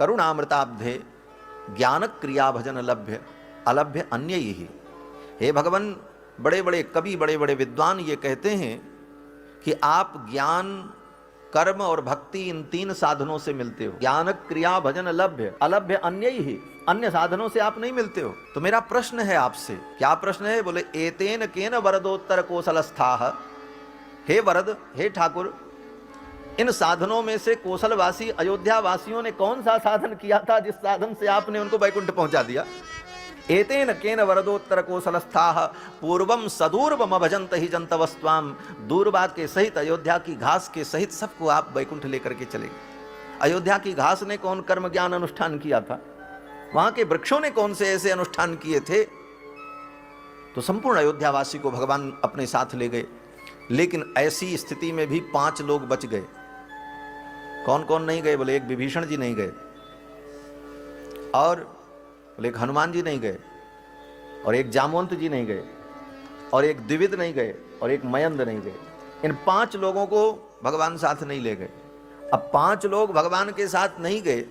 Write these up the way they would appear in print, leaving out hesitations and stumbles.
करुणामृताब्धे ज्ञान क्रिया भजन लभ्य अलभ्य अन्य ही। हे भगवान, बड़े बड़े कवि, बड़े बड़े विद्वान ये कहते हैं कि आप ज्ञान, कर्म और भक्ति इन तीन साधनों से मिलते हो। ज्ञान क्रिया भजन लभ्य अलभ्य अन्य ही, अन्य साधनों से आप नहीं मिलते हो। तो मेरा प्रश्न है आपसे, क्या प्रश्न है? बोले एतेन केन वरदोत्तर कोसलस्थाः। हे वरद, हे ठाकुर, इन साधनों में से कोसलवासी अयोध्या वासियों ने कौन सा साधन किया था जिस साधन से आपने उनको वैकुंठ पहुंचा दिया? एतेन केन वरदोत्तर कोसलस्थाः पूर्वम सदूर्वम भजंत ही जंतवस्त्वाम। दूरबाद के सहित, अयोध्या की घास के सहित सबको आप वैकुंठ लेकर के चले गए। अयोध्या की घास ने कौन कर्म ज्ञान अनुष्ठान किया था? वहां के वृक्षों ने कौन से ऐसे अनुष्ठान किए थे? तो संपूर्ण अयोध्यावासी को भगवान अपने साथ ले गए। लेकिन ऐसी स्थिति में भी 5 लोग बच गए। कौन कौन नहीं गए? बोले एक विभीषण जी नहीं गए, और बोले एक हनुमान जी नहीं गए, और एक जामवंत जी नहीं गए, और एक द्विविद नहीं गए, और एक मयंद नहीं गए। इन 5 लोगों को भगवान साथ नहीं ले गए। अब 5 लोग भगवान के साथ नहीं गए।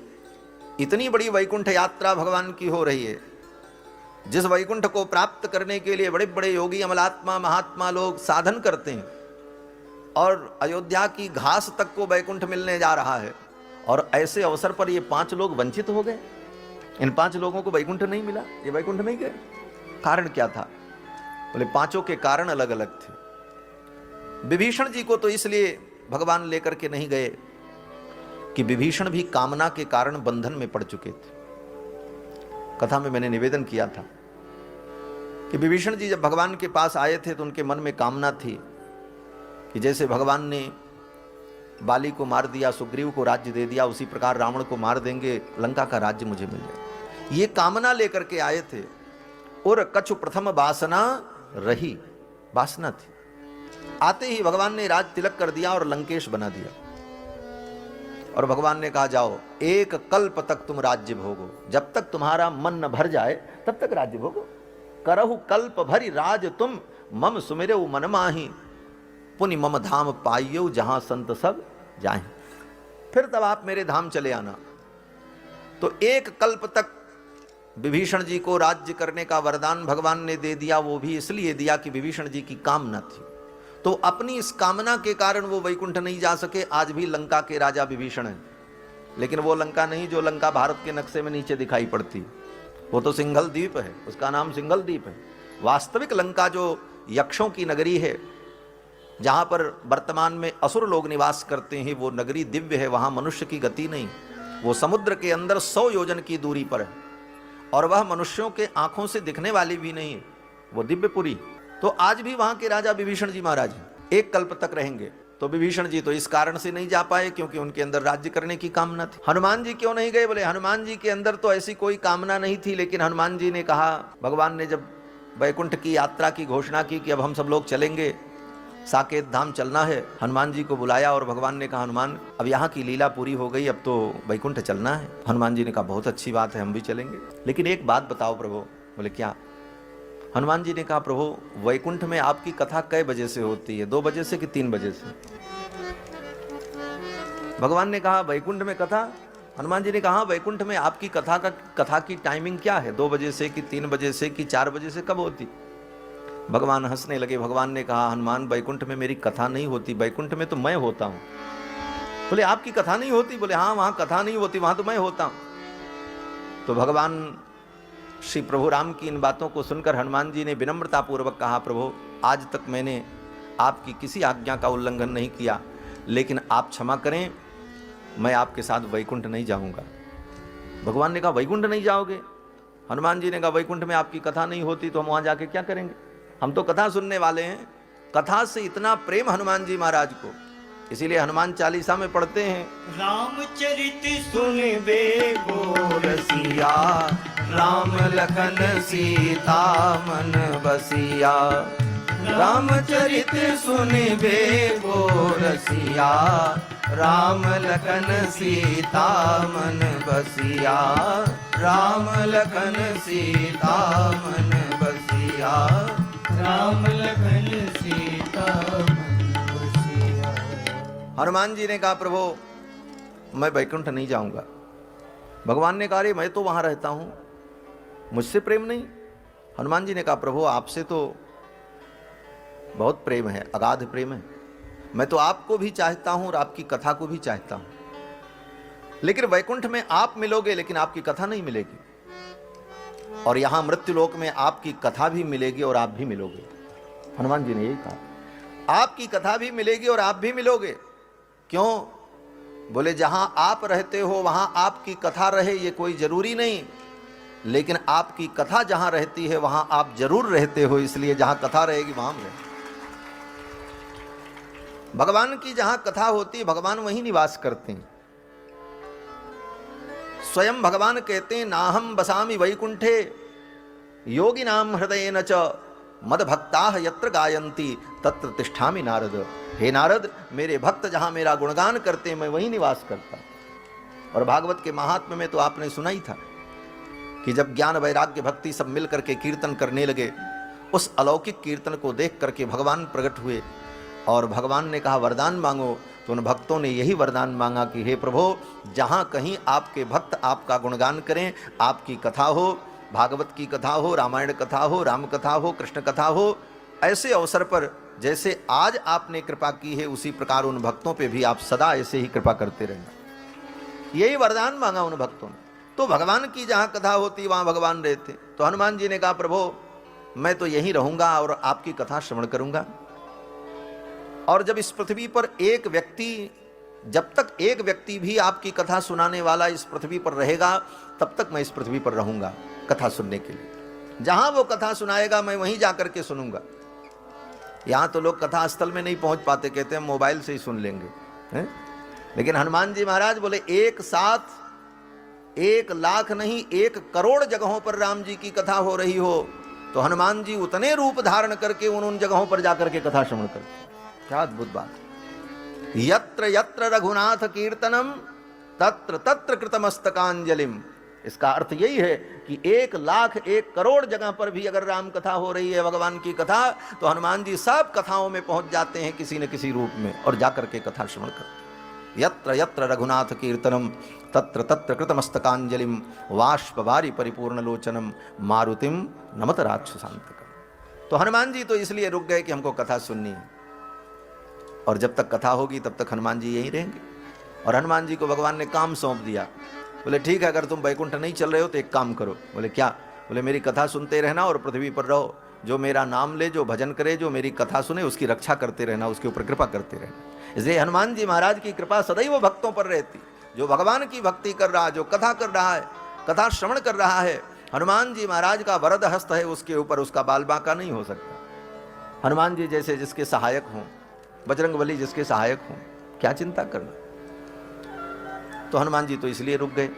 इतनी बड़ी वैकुंठ यात्रा भगवान की हो रही है, जिस वैकुंठ को प्राप्त करने के लिए बड़े बड़े योगी, अमलात्मा, महात्मा लोग साधन करते हैं, और अयोध्या की घास तक को वैकुंठ मिलने जा रहा है, और ऐसे अवसर पर ये 5 लोग वंचित हो गए। इन 5 लोगों को वैकुंठ नहीं मिला, ये वैकुंठ नहीं गए। कारण क्या था? बोले 5 के कारण अलग अलग थे। विभीषण जी को तो इसलिए भगवान लेकर के नहीं गए कि विभीषण भी कामना के कारण बंधन में पड़ चुके थे। कथा में मैंने निवेदन किया था कि विभीषण जी जब भगवान के पास आए थे तो उनके मन में कामना थी कि जैसे भगवान ने बाली को मार दिया, सुग्रीव को राज्य दे दिया, उसी प्रकार रावण को मार देंगे, लंका का राज्य मुझे मिल जाए। ये कामना लेकर के आए थे। और कछु प्रथम वासना रही, वासना थी। आते ही भगवान ने राज तिलक कर दिया और लंकेश बना दिया। और भगवान ने कहा जाओ, 1 कल्प तक तुम राज्य भोगो, जब तक तुम्हारा मन न भर जाए तब तक राज्य भोगो। करहु कल्प भरी राज तुम, मम सुमिरऊ मन माही, पुनि मम धाम पाइयो जहां संत सब जाएं। फिर तब आप मेरे धाम चले आना। तो 1 कल्प तक विभीषण जी को राज्य करने का वरदान भगवान ने दे दिया। वो भी इसलिए दिया कि विभीषण जी की कामना थी। तो अपनी इस कामना के कारण वो वैकुंठ नहीं जा सके। आज भी लंका के राजा विभीषण हैं, लेकिन वो लंका नहीं जो लंका भारत के नक्शे में नीचे दिखाई पड़ती। वो तो सिंघल द्वीप है, उसका नाम सिंघल द्वीप है। वास्तविक लंका जो यक्षों की नगरी है, जहां पर वर्तमान में असुर लोग निवास करते हैं, वो नगरी दिव्य है। वहां मनुष्य की गति नहीं। वो समुद्र के अंदर 100 योजन की दूरी पर है, और वह मनुष्यों के आंखों से दिखने वाली भी नहीं है, वो दिव्यपुरी। तो आज भी वहां के राजा विभीषण जी महाराज 1 कल्प तक रहेंगे। तो विभीषण जी तो इस कारण से नहीं जा पाए क्योंकि उनके अंदर राज्य करने की कामना थी। हनुमान जी क्यों नहीं गए? बोले हनुमान जी के अंदर तो ऐसी कोई कामना नहीं थी, लेकिन हनुमान जी ने कहा, भगवान ने जब वैकुंठ की यात्रा की घोषणा की कि अब हम सब लोग चलेंगे, साकेत धाम चलना है, हनुमान जी को बुलाया और भगवान ने कहा, हनुमान अब यहाँ की लीला पूरी हो गई, अब तो वैकुंठ चलना है। हनुमान जी ने कहा, बहुत अच्छी बात है, हम भी चलेंगे, लेकिन एक बात बताओ प्रभु। बोले क्या? हनुमान जी ने कहा, प्रभु वैकुंठ में आपकी कथा कै बजे से होती है? 2 बजे से कि 3 बजे से? भगवान ने कहा, वैकुंठ में कथा? हनुमान जी ने कहा, वैकुंठ में आपकी कथा की टाइमिंग क्या है? 2 बजे से कि 3 बजे से कि 4 बजे से, कब होती? भगवान हंसने लगे। भगवान ने कहा, हनुमान वैकुंठ में मेरी कथा नहीं होती, वैकुंठ में तो मैं होता हूं। बोले आपकी कथा नहीं होती? बोले हाँ, वहां कथा नहीं होती, वहां तो मैं होता हूं। तो भगवान श्री प्रभु राम की इन बातों को सुनकर हनुमान जी ने विनम्रता पूर्वक कहा, प्रभु आज तक मैंने आपकी किसी आज्ञा का उल्लंघन नहीं किया, लेकिन आप क्षमा करें, मैं आपके साथ वैकुंठ नहीं जाऊंगा। भगवान ने कहा, वैकुंठ नहीं जाओगे? हनुमान जी ने कहा, वैकुंठ में आपकी कथा नहीं होती तो हम वहां जाके क्या करेंगे? हम तो कथा सुनने वाले हैं। कथा से इतना प्रेम हनुमान जी महाराज को, इसीलिए हनुमान चालीसा में पढ़ते हैं, रामचरित सुनिबे गो रसिया, राम लखन सीता मन बसिया। रामचरित सुनिबे गो रसिया, राम लखन सीता मन बसिया। राम लखन सीता मन बसिया। राम लखन सीता मन बसिया। हनुमान जी ने कहा, प्रभु मैं वैकुंठ नहीं जाऊंगा, भगवान ने कहा, अरे मैं तो वहां रहता हूं, मुझसे प्रेम नहीं। हनुमान जी ने कहा, प्रभु आपसे तो बहुत प्रेम है, अगाध प्रेम है, मैं तो आपको भी चाहता हूं और आपकी कथा को भी चाहता हूं, लेकिन वैकुंठ में आप मिलोगे लेकिन आपकी कथा नहीं मिलेगी, और यहां मृत्युलोक में आपकी कथा भी मिलेगी और आप भी मिलोगे। हनुमान जी ने यही कहा, आपकी कथा भी मिलेगी और आप भी मिलोगे। क्यों? बोले जहां आप रहते हो वहां आपकी कथा रहे ये कोई जरूरी नहीं, लेकिन आपकी कथा जहां रहती है वहां आप जरूर रहते हो, इसलिए जहां कथा रहेगी वहां हम रहेंगे। भगवान की जहां कथा होती है भगवान वहीं निवास करते हैं। स्वयं भगवान कहते हैं, नाहम बसामि वैकुंठे योगिनाम हृदय न च मद भक्ता यत्र गायंती तत्र तिष्ठामि नारद। हे नारद, मेरे भक्त जहां मेरा गुणगान करते हैं मैं वहीं निवास करता हूं। और भागवत के महात्म्य में तो आपने सुना ही था कि जब ज्ञान वैराग्य भक्ति सब मिल करके कीर्तन करने लगे, उस अलौकिक कीर्तन को देख करके भगवान प्रकट हुए और भगवान ने कहा वरदान मांगो। तो उन भक्तों ने यही वरदान मांगा कि हे प्रभु, जहां कहीं आपके भक्त आपका गुणगान करें, आपकी कथा हो, भागवत की कथा हो, रामायण कथा हो, राम कथा हो, कृष्ण कथा हो, ऐसे अवसर पर जैसे आज आपने कृपा की है उसी प्रकार उन भक्तों पे भी आप सदा ऐसे ही कृपा करते रहना। यही वरदान मांगा उन भक्तों ने। तो भगवान की जहां कथा होती वहां भगवान रहते। तो हनुमान जी ने कहा, प्रभु मैं तो यहीं रहूंगा और आपकी कथा श्रवण करूंगा। और जब इस पृथ्वी पर एक व्यक्ति, जब तक एक व्यक्ति भी आपकी कथा सुनाने वाला इस पृथ्वी पर रहेगा तब तक मैं इस पृथ्वी पर रहूंगा कथा सुनने के लिए। जहां वो कथा सुनाएगा मैं वहीं जाकर के सुनूंगा। यहां तो लोग कथा स्थल में नहीं पहुंच पाते, कहते हैं मोबाइल से ही सुन लेंगे, हैं? लेकिन हनुमान जी महाराज बोले एक साथ 1 लाख नहीं 1 करोड़ जगहों पर राम जी की कथा हो रही हो तो हनुमान जी उतने रूप धारण करके उन जगहों पर जाकर के कथा श्रवण करते। क्या अद्भुत बात। यत्र यत्र रघुनाथ कीर्तनम तत्र तत्र कृतमस्तकांजलिम। इसका अर्थ यही है कि 1 लाख 1 करोड़ जगह पर भी अगर राम कथा हो रही है, भगवान की कथा, तो हनुमान जी सब कथाओं में पहुंच जाते हैं किसी न किसी रूप में और जाकर के कथा श्रवण करते। यत्र यत्र रघुनाथ कीर्तनम तत्र तत्र कृतमस्तकांजलिम वाष्पवारी परिपूर्ण लोचनम मारुतिम नमत राक्षसांतकम। तो हनुमान जी तो इसलिए रुक गए कि हमको कथा सुननी है, और जब तक कथा होगी तब तक हनुमान जी यहीं रहेंगे। और हनुमान जी को भगवान ने काम सौंप दिया। बोले ठीक है, अगर तुम वैकुंठ नहीं चल रहे हो तो एक काम करो। बोले क्या? बोले मेरी कथा सुनते रहना और पृथ्वी पर रहो, जो मेरा नाम ले, जो भजन करे, जो मेरी कथा सुने उसकी रक्षा करते रहना, उसके ऊपर कृपा करते रहना। इसलिए हनुमान जी महाराज की कृपा सदैव भक्तों पर रहती। जो भगवान की भक्ति कर रहा है, जो कथा कर रहा है, कथा श्रवण कर रहा है, हनुमान जी महाराज का वरद हस्त है उसके ऊपर, उसका बाल बांका नहीं हो सकता। हनुमान जी जैसे जिसके सहायक हों, बजरंगबली जिसके सहायक हों, क्या चिंता करना। तो हनुमान जी तो इसलिए रुक गए।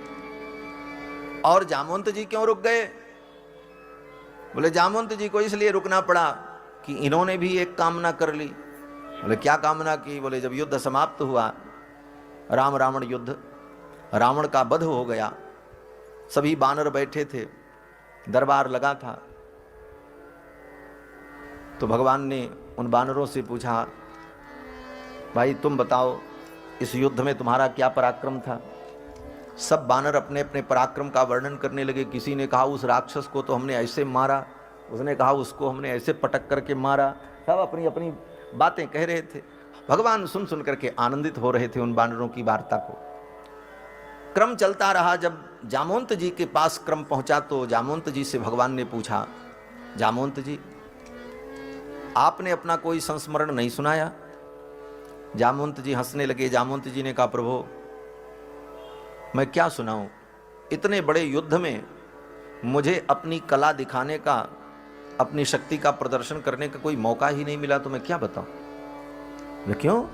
और जामवंत जी क्यों रुक गए? बोले जामवंत जी को इसलिए रुकना पड़ा कि इन्होंने भी एक कामना कर ली। बोले क्या कामना की? बोले जब युद्ध समाप्त हुआ, राम रावण युद्ध, रावण का वध हो गया, सभी बानर बैठे थे, दरबार लगा था, तो भगवान ने उन बानरों से पूछा, भाई तुम बताओ इस युद्ध में तुम्हारा क्या पराक्रम था? सब बानर अपने अपने पराक्रम का वर्णन करने लगे। किसी ने कहा उस राक्षस को तो हमने ऐसे मारा, उसने कहा उसको हमने ऐसे पटक करके मारा। सब अपनी अपनी बातें कह रहे थे। भगवान सुन सुन करके आनंदित हो रहे थे उन बानरों की वार्ता को। क्रम चलता रहा। जब जामवंत जी के पास क्रम पहुंचा तो जामवंत जी से भगवान ने पूछा, जामवंत जी आपने अपना कोई संस्मरण नहीं सुनाया? जामवंत जी हंसने लगे। जामवंत जी ने कहा, प्रभु मैं क्या सुनाऊं, इतने बड़े युद्ध में मुझे अपनी कला दिखाने का, अपनी शक्ति का प्रदर्शन करने का कोई मौका ही नहीं मिला, तो मैं क्या बताऊं। क्यों?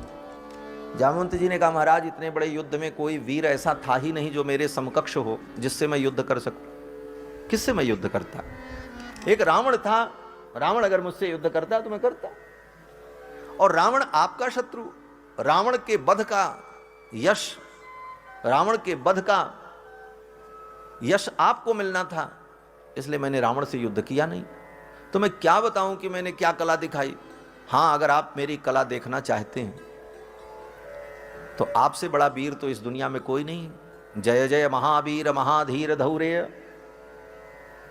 जामवंत जी ने कहा, महाराज इतने बड़े युद्ध में कोई वीर ऐसा था ही नहीं जो मेरे समकक्ष हो, जिससे मैं युद्ध कर सकूं। किससे मैं युद्ध करता? एक रावण था, रावण अगर मुझसे युद्ध करता तो मैं करता। और रावण आपका शत्रु, रावण के वध का यश, रावण के वध का यश आपको मिलना था, इसलिए मैंने रावण से युद्ध किया नहीं। तो मैं क्या बताऊं कि मैंने क्या कला दिखाई। हां, अगर आप मेरी कला देखना चाहते हैं तो आपसे बड़ा वीर तो इस दुनिया में कोई नहीं है। जय जय महावीर महाधीर धौर्य।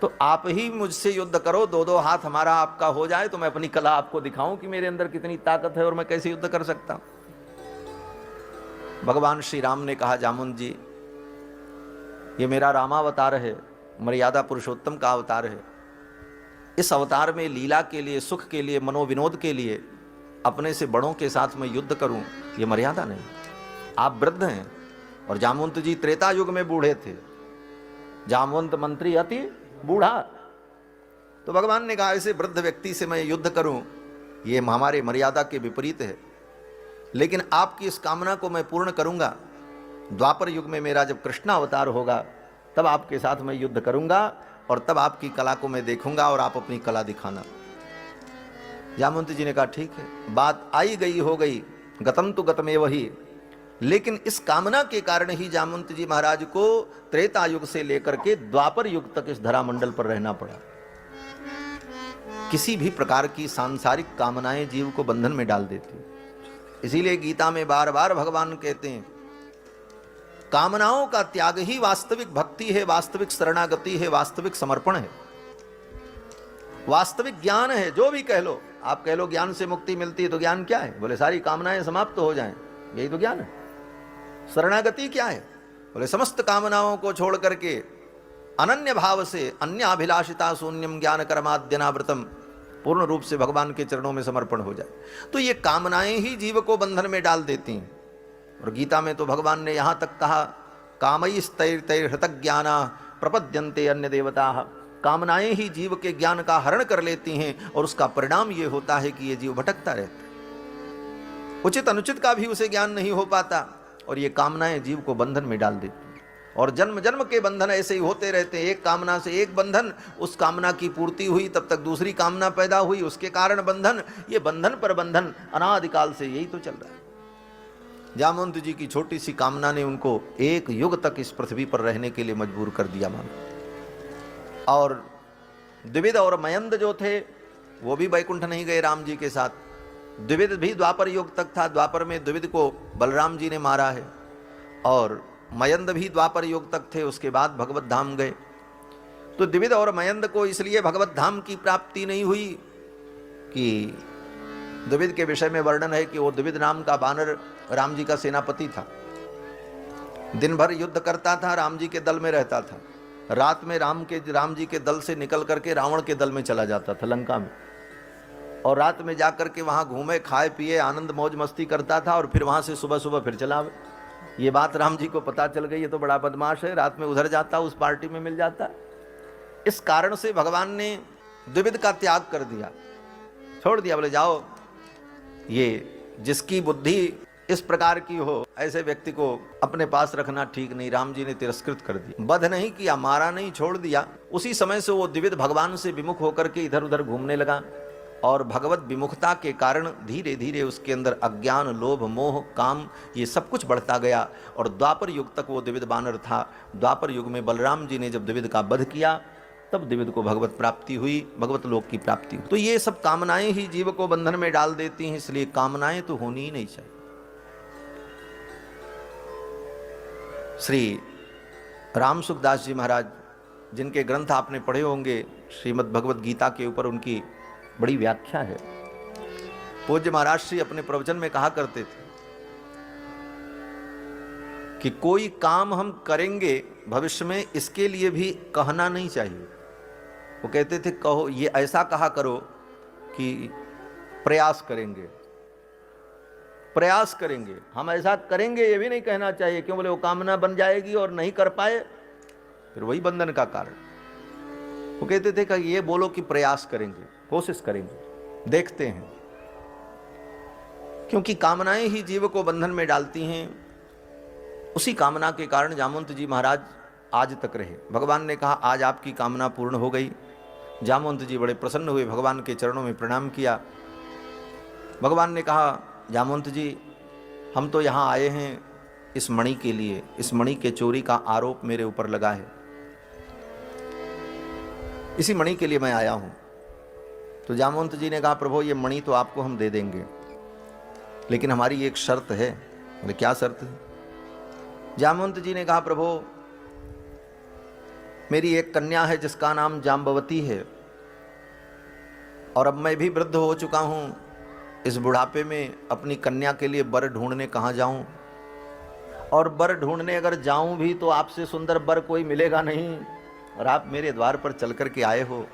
तो आप ही मुझसे युद्ध करो, दो दो हाथ हमारा आपका हो जाए तो मैं अपनी कला आपको दिखाऊं कि मेरे अंदर कितनी ताकत है और मैं कैसे युद्ध कर सकता हूं। भगवान श्री राम ने कहा, जामुन जी ये मेरा रामावतार है, मर्यादा पुरुषोत्तम का अवतार है। इस अवतार में लीला के लिए, सुख के लिए, मनोविनोद के लिए अपने से बड़ों के साथ मैं युद्ध करूं, ये मर्यादा नहीं। आप वृद्ध हैं और जामवंत जी त्रेता युग में बूढ़े थे, जामवंत मंत्री अति बूढ़ा। तो भगवान ने कहा ऐसे वृद्ध व्यक्ति से मैं युद्ध करूं, ये हमारे मर्यादा के विपरीत है, लेकिन आपकी इस कामना को मैं पूर्ण करूंगा। द्वापर युग में मेरा जब कृष्ण अवतार होगा तब आपके साथ मैं युद्ध करूंगा और तब आपकी कला को मैं देखूंगा और आप अपनी कला दिखाना। जामवंत जी ने कहा ठीक है, बात आई गई हो गई, गतम तो गतमेव ही। लेकिन इस कामना के कारण ही जामवंत जी महाराज को त्रेता युग से लेकर के द्वापर युग तक इस धरामंडल पर रहना पड़ा। किसी भी प्रकार की सांसारिक कामनाएं जीव को बंधन में डाल देती। इसीलिए गीता में बार बार भगवान कहते हैं कामनाओं का त्याग ही वास्तविक भक्ति है, वास्तविक शरणागति है, वास्तविक समर्पण है, वास्तविक ज्ञान है। जो भी कह लो, आप कह लो ज्ञान से मुक्ति मिलती है, तो ज्ञान क्या है? बोले सारी कामनाएं समाप्त हो जाएं, यही तो ज्ञान है। शरणागति क्या है? बोले समस्त कामनाओं को छोड़ करके अनन्य भाव से अन्य अभिलाषिता शून्यम ज्ञान कर्माद्यनावृतम, पूर्ण रूप से भगवान के चरणों में समर्पण हो जाए। तो ये कामनाएं ही जीव को बंधन में डाल देती हैं। और गीता में तो भगवान ने यहां तक कहा कामैस्तैर्तैर्हृतज्ञाना प्रपद्यन्ते अन्य देवता। कामनाएं ही जीव के ज्ञान का हरण कर लेती हैं और उसका परिणाम यह होता है कि ये जीव भटकता रहता है, उचित अनुचित का भी उसे ज्ञान नहीं हो पाता और ये कामनाएं जीव को बंधन में डाल देती हैं। और जन्म जन्म के बंधन ऐसे ही होते रहते हैं, एक कामना से एक बंधन, उस कामना की पूर्ति हुई तब तक दूसरी कामना पैदा हुई, उसके कारण बंधन, ये बंधन पर बंधन अनादिकाल से यही तो चल रहा है। जामवंत जी की छोटी सी कामना ने उनको एक युग तक इस पृथ्वी पर रहने के लिए मजबूर कर दिया मानो। और द्विविद और मयंद जो थे वो भी वैकुंठ नहीं गए राम जी के साथ। द्विविद भी द्वापर युग तक था, द्वापर में द्विविद को बलराम जी ने मारा है, और मयंद भी द्वापर युग तक थे, उसके बाद भगवत धाम गए। तो द्विविद और मयंद को इसलिए भगवत धाम की प्राप्ति नहीं हुई कि द्विविद के विषय में वर्णन है कि वो द्विविद नाम का बानर राम जी का सेनापति था, दिन भर युद्ध करता था, राम जी के दल में रहता था, रात में राम जी के दल से निकल करके रावण के दल में चला जाता था लंका में, और रात में जाकर के वहां घूमे खाए पिए आनंद मौज मस्ती करता था, और फिर वहां से सुबह सुबह फिर चला। ये बात राम जी को पता चल गई, ये तो बड़ा बदमाश है, रात में उधर जाता उस पार्टी में मिल जाता। इस कारण से भगवान ने द्विविद का त्याग कर दिया, छोड़ दिया। बोले जाओ, ये जिसकी बुद्धि इस प्रकार की हो ऐसे व्यक्ति को अपने पास रखना ठीक नहीं। राम जी ने तिरस्कृत कर दिया, वध नहीं किया, मारा नहीं, छोड़ दिया। उसी समय से वो द्विविद भगवान से विमुख होकर के इधर उधर घूमने लगा, और भगवत विमुखता के कारण धीरे धीरे उसके अंदर अज्ञान, लोभ, मोह, काम ये सब कुछ बढ़ता गया। और द्वापर युग तक वो द्विविद बानर था। द्वापर युग में बलराम जी ने जब द्विविद का वध किया तब द्विविद को भगवत प्राप्ति हुई, भगवत लोक की प्राप्ति हुई। तो ये सब कामनाएं ही जीव को बंधन में डाल देती हैं, इसलिए कामनाएं तो होनी ही नहीं चाहिए। श्री राम सुखदास जी महाराज, जिनके ग्रंथ आपने पढ़े होंगे, श्रीमद् भगवत गीता के ऊपर उनकी बड़ी व्याख्या है। पूज्य महाराज श्री अपने प्रवचन में कहा करते थे कि कोई काम हम करेंगे भविष्य में, इसके लिए भी कहना नहीं चाहिए। वो कहते थे कहो, ये ऐसा कहा करो कि प्रयास करेंगे, प्रयास करेंगे, हम ऐसा करेंगे, ये भी नहीं कहना चाहिए। क्यों? बोले वो कामना बन जाएगी और नहीं कर पाए फिर वही बंधन का कारण। वो कहते थे कि ये बोलो कि प्रयास करेंगे, कोशिश करेंगे, देखते हैं, क्योंकि कामनाएं ही जीव को बंधन में डालती हैं। उसी कामना के कारण जामवंत जी महाराज आज तक रहे। भगवान ने कहा आज आपकी कामना पूर्ण हो गई। जामवंत जी बड़े प्रसन्न हुए, भगवान के चरणों में प्रणाम किया। भगवान ने कहा जामवंत जी, हम तो यहाँ आए हैं इस मणि के लिए, इस मणि के चोरी का आरोप मेरे ऊपर लगा है, इसी मणि के लिए मैं आया हूँ। तो जामवंत जी ने कहा प्रभु ये मणि तो आपको हम दे देंगे, लेकिन हमारी एक शर्त है। बोले क्या शर्त है? जामवंत जी ने कहा, प्रभु मेरी एक कन्या है जिसका नाम जाम्बवती है, और अब मैं भी वृद्ध हो चुका हूं, इस बुढ़ापे में अपनी कन्या के लिए वर ढूंढने कहाँ जाऊं, और वर ढूंढने अगर जाऊं भी तो आपसे सुंदर वर कोई मिलेगा नहीं, और आप मेरे द्वार पर चल करके आए हो।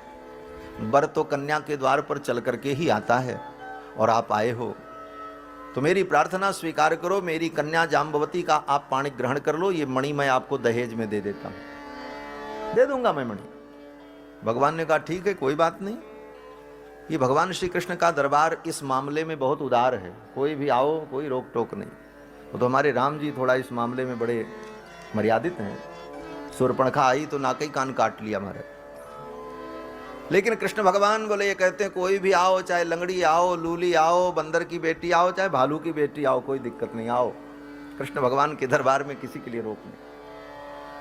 वर तो कन्या के द्वार पर चल करके ही आता है, और आप आए हो तो मेरी प्रार्थना स्वीकार करो, मेरी कन्या जाम्बवती का आप पाणी ग्रहण कर लो, ये मणि मैं आपको दहेज में दे देता हूं, दे दूंगा मैं मणि। भगवान ने कहा ठीक है, कोई बात नहीं। ये भगवान श्री कृष्ण का दरबार इस मामले में बहुत उदार है, कोई भी आओ, कोई रोक टोक नहीं। वो तो हमारे राम जी थोड़ा इस मामले में बड़े मर्यादित हैं। शूर्पणखा आई तो नाकई कान काट लिया हमारे, लेकिन कृष्ण भगवान बोले, ये कहते हैं कोई भी आओ, चाहे लंगड़ी आओ, लूली आओ, बंदर की बेटी आओ, चाहे भालू की बेटी आओ, कोई दिक्कत नहीं, आओ। कृष्ण भगवान के दरबार में किसी के लिए रोक नहीं।